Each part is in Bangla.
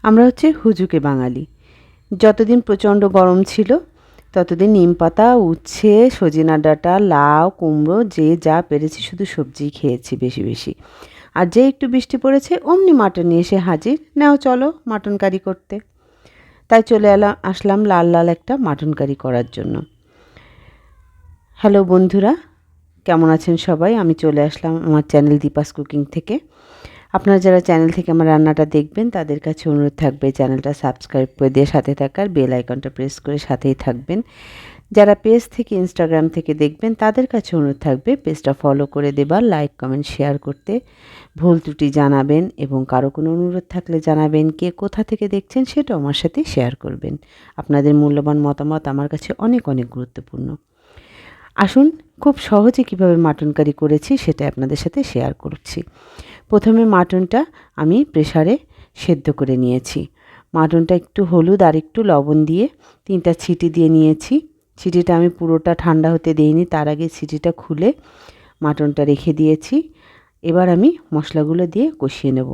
আমরা হচ্ছে হুজুকে বাঙালি। যতদিন প্রচণ্ড গরম ছিল ততদিন নিমপাতা, উচ্ছে, সজনা ডাঁটা, লাউ, কুমড়ো যে যা পেরেছি শুধু সবজিই খেয়েছি বেশি বেশি। আর যে একটু বৃষ্টি পড়েছে অমনি মাটন নিয়ে এসে হাজির, নাও চলো মাটন কারি করতে। তাই চলে আসলাম লাল লাল একটা মাটন কারি করার জন্য। হ্যালো বন্ধুরা, কেমন আছেন সবাই? আমি চলে আসলাম আমার চ্যানেল দীপাস কুকিং থেকে। আপনারা যারা চ্যানেল থেকে আমার রান্নাটা দেখবেন তাদের কাছে অনুরোধ থাকবে চ্যানেলটা সাবস্ক্রাইব করে দিয়ে সাথে থাকার, বেল আইকনটা প্রেস করে সাথেই থাকবেন। যারা পেজ থেকে ইনস্টাগ্রাম থেকে দেখবেন তাদের কাছে অনুরোধ থাকবে পেজটা ফলো করে দেবার, লাইক কমেন্ট শেয়ার করতে, ভুল ত্রুটি জানাবেন এবং কারো কোনো অনুরোধ থাকলে জানাবেন, কে কোথা থেকে দেখছেন সেটাও আমার সাথে শেয়ার করবেন। আপনাদের মূল্যবান মতামত আমার কাছে অনেক অনেক গুরুত্বপূর্ণ। আসুন খুব সহজে কিভাবে মাটন কারি করেছি সেটা আপনাদের সাথে শেয়ার করছি। প্রথমে মাটনটা আমি প্রেসারে সেদ্ধ করে নিয়েছি। মাটনটা একটু হলুদ আর একটু লবণ দিয়ে 3টা সিটি দিয়ে নিয়েছি। সিটিটা আমি পুরোটা ঠান্ডা হতে দেইনি, তার আগে সিটিটা খুলে মাটনটা রেখে দিয়েছি। এবার আমি মশলাগুলো দিয়ে কষিয়ে নেব।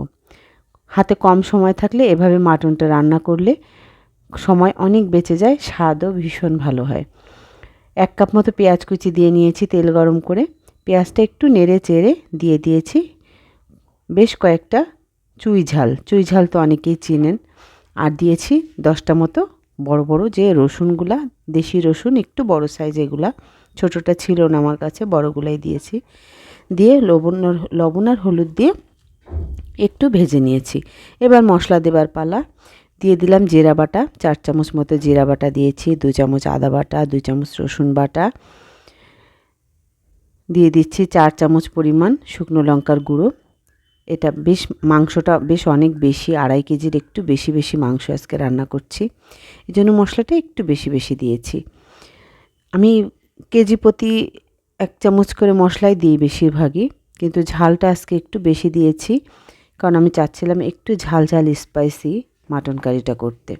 হাতে কম সময় থাকলে এভাবে মাটনটা রান্না করলে সময় অনেক বেঁচে যায়, স্বাদও ভীষণ ভালো হয়। 1 কাপ মতো পেঁয়াজ কুচি দিয়ে নিয়েছি তেল গরম করে। পেঁয়াজটা একটু নেড়ে চেড়ে দিয়ে দিয়েছি বেশ কয়েকটা চুই ঝাল তো অনেকেই চিনেন। আর দিয়েছি 10টা মতো বড় বড় যে রসুনগুলা, দেশি রসুন, একটু বড় সাইজ এগুলা, ছোটোটা ছিল না আমার কাছে, বড়গুলাই দিয়েছি। দিয়ে লবণ আর হলুদ দিয়ে একটু ভেজে নিয়েছি। এবার মশলা দেবার পালা। দিয়ে দিলাম জিরা বাটা, 4 চামচ মতো জিরা বাটা দিয়েছি, 2 চামচ আদা বাটা, 2 চামচ রসুন বাটা, দিয়ে দিচ্ছি 4 চামচ পরিমাণ শুকনো লঙ্কার গুঁড়ো। এটা মাংসটা বেশ অনেক বেশি, 2.5 কেজির একটু বেশি বেশি মাংস আজকে রান্না করছি, এই জন্য মশলাটা একটু বেশি বেশি দিয়েছি। আমি কেজি প্রতি 1 চামচ করে মশলাই দিই বেশিরভাগই, কিন্তু ঝালটা আজকে একটু বেশি দিয়েছি কারণ আমি চাচ্ছিলাম একটু ঝাল ঝাল স্পাইসি মাটন কারিটা করতে।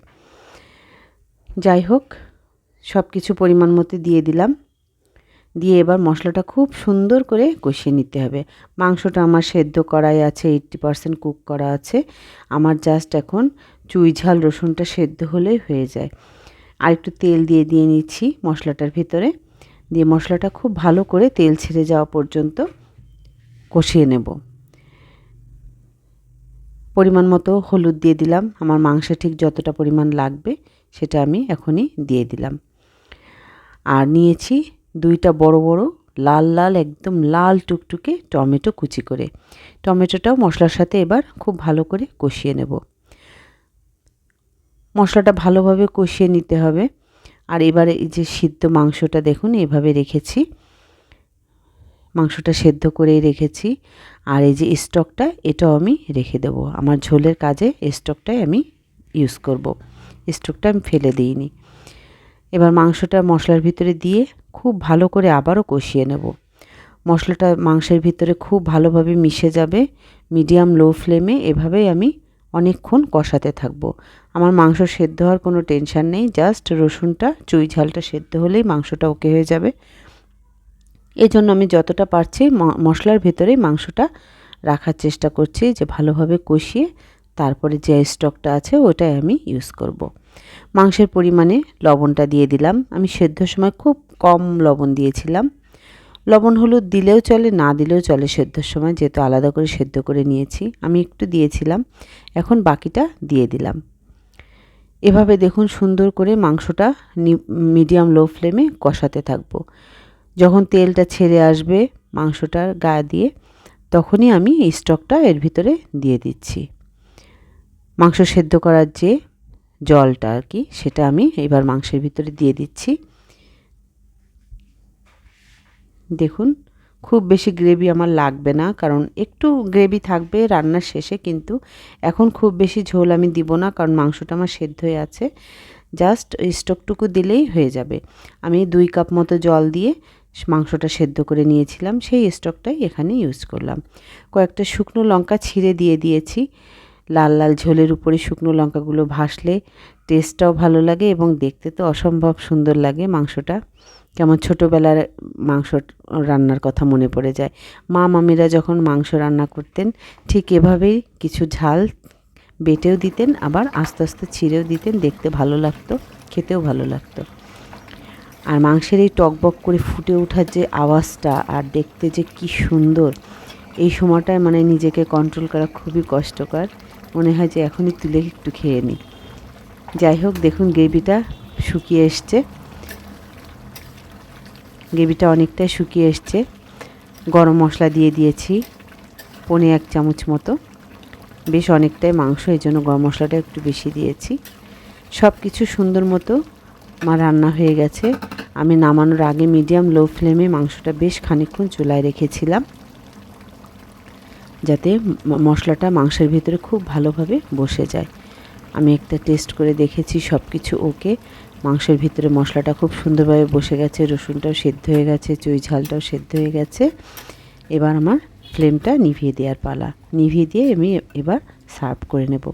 যাই হোক, সব কিছু পরিমাণ মতো দিয়ে দিলাম। দিয়ে এবার মশলাটা খুব সুন্দর করে কষিয়ে নিতে হবে। মাংসটা আমার সেদ্ধ করাই আছে, 80% কুক করা আছে। আমার জাস্ট এখন চুই ঝাল রসুনটা সেদ্ধ হলেই হয়ে যায়। আর একটু তেল দিয়ে নিচ্ছি মশলাটার ভিতরে। দিয়ে মশলাটা খুব ভালো করে তেল ছেড়ে যাওয়া পর্যন্ত কষিয়ে নেব। পরিমাণ মতো হলুদ দিয়ে দিলাম। আমার মাংসে ঠিক যতটা পরিমাণ লাগবে সেটা আমি এখনই দিয়ে দিলাম। আর নিয়েছি 2টা বড় বড় লাল লাল, একদম লাল টুকটুকে টমেটো কুচি করে। টমেটোটাও মশলার সাথে এবার খুব ভালো করে কষিয়ে নেব। মশলাটা ভালোভাবে কষিয়ে নিতে হবে। আর এবারে এই যে সিদ্ধ মাংসটা দেখুন এভাবে রেখেছি, মাংসটা সেদ্ধ করেই রেখেছি। আর এই যে স্টকটা, এটাও আমি রেখে দেব। আমার ঝোলের কাজে স্টকটাই আমি ইউজ করব। স্টকটা আমি ফেলে দিইনি। এবার মাংসটা মশলার ভিতরে দিয়ে খুব ভালো করে আবারও কষিয়ে নেব। মশলাটা মাংসের ভিতরে খুব ভালোভাবে মিশে যাবে। মিডিয়াম লো ফ্লেমে এভাবেই আমি অনেকক্ষণ কষাতে থাকব। আমার মাংস সেদ্ধ হওয়ার কোনো টেনশান নেই, জাস্ট রসুনটা চুই ঝালটা সেদ্ধ হলেই মাংসটা ওকে হয়ে যাবে। এই জন্য আমি যতটা পারছি মশলার ভেতরেই মাংসটা রাখার চেষ্টা করছি, যে ভালোভাবে কষিয়ে তারপরে যে স্টকটা আছে ওটাই আমি ইউজ করব। মাংসের পরিমাণে লবণটা দিয়ে দিলাম। আমি সেদ্ধর সময় খুব কম লবণ দিয়েছিলাম। লবণ হলুদ দিলেও চলে, না দিলেও চলে সেদ্ধর সময়, যেহেতু আলাদা করে সেদ্ধ করে নিয়েছি। আমি একটু দিয়েছিলাম, এখন বাকিটা দিয়ে দিলাম। এভাবে দেখুন সুন্দর করে মাংসটা মিডিয়াম লো ফ্লেমে কষাতে থাকবো। যখন তেলটা ছেড়ে আসবে মাংসটার গায়ে দিয়ে, তখনই আমি এই স্টকটা এর ভিতরে দিয়ে দিচ্ছি। মাংস সেদ্ধ করার যে জলটা আর কি, সেটা আমি এবার মাংসের ভিতরে দিয়ে দিচ্ছি। দেখুন খুব বেশি গ্রেভি আমার লাগবে না, কারণ একটু গ্রেভি থাকবে রান্নার শেষে, কিন্তু এখন খুব বেশি ঝোল আমি দিব না কারণ মাংসটা আমার সেদ্ধ হয়ে আছে। জাস্ট স্টকটুকু দিলেই হয়ে যাবে। আমি 2 কাপ মতো জল দিয়ে মাংসটা সেদ্ধ করে নিয়েছিলাম, সেই স্টকটাই এখানে ইউজ করলাম। কয়েকটা শুকনো লঙ্কা ছিঁড়ে দিয়ে দিয়েছি। লাল লাল ঝোলের উপরে শুকনো লঙ্কাগুলো ভাসলে টেস্টটাও ভালো লাগে এবং দেখতে তো অসম্ভব সুন্দর লাগে। মাংসটা কেমন ছোটোবেলার মাংস রান্নার কথা মনে পড়ে যায়। মা মামিরা যখন মাংস রান্না করতেন ঠিক এভাবেই কিছু ঝাল বেটেও দিতেন, আবার আস্তে আস্তে ছিঁড়েও দিতেন, দেখতে ভালো লাগতো, খেতেও ভালো লাগতো। আর মাংসের এই টকবক করে ফুটে ওঠার যে আওয়াজটা আর দেখতে যে কি সুন্দর, এই সময়টায় মানে নিজেকে কন্ট্রোল করা খুবই কষ্টকর, মনে হয় যে এখনই তুলে একটু খেয়ে নিই। যাই হোক, দেখুন গ্রেভিটা শুকিয়ে এসছে, গ্রেভিটা অনেকটাই শুকিয়ে এসছে। গরম মশলা দিয়ে দিয়েছি 1 চামচ মতো, বেশ অনেকটাই মাংস, এই জন্য গরম মশলাটা একটু বেশি দিয়েছি। সব কিছু সুন্দর মতো আমার রান্না হয়ে গেছে। আমি নামানোর আগে মিডিয়াম লো ফ্লেমে মাংসটা বেশ খানিকক্ষণ চুলায় রেখেছিলাম, যাতে মশলাটা মাংসের ভিতরে খুব ভালোভাবে বসে যায়। আমি একটা টেস্ট করে দেখেছি, সব কিছু ওকে, মাংসের ভিতরে মশলাটা খুব সুন্দরভাবে বসে গেছে, রসুনটাও সেদ্ধ হয়ে গেছে, চুই ঝালটাও সেদ্ধ হয়ে গেছে। এবার আমার ফ্লেমটা নিভিয়ে দেওয়ার পালা। নিভিয়ে দিয়ে আমি এবার সার্ভ করে নেব।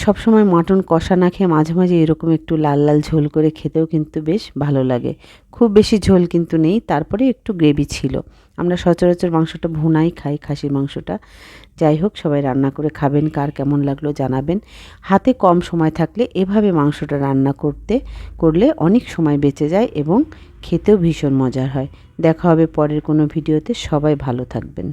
সবসময় মাটন কষা না খেয়ে মাঝে মাঝে এরকম একটু লাল লাল ঝোল করে খেতেও কিন্তু বেশ ভালো লাগে। খুব বেশি ঝোল কিন্তু নেই, তারপরে একটু গ্রেভি ছিল। আমরা সচরাচর মাংসটা ভুনাই খাই, খাসির মাংসটা। যাই হোক, সবাই রান্না করে খাবেন, কার কেমন লাগলো জানাবেন। হাতে কম সময় থাকলে এভাবে মাংসটা রান্না করলে অনেক সময় বেঁচে যায় এবং খেতেও ভীষণ মজার হয়। দেখা হবে পরের কোনো ভিডিওতে। সবাই ভালো থাকবেন।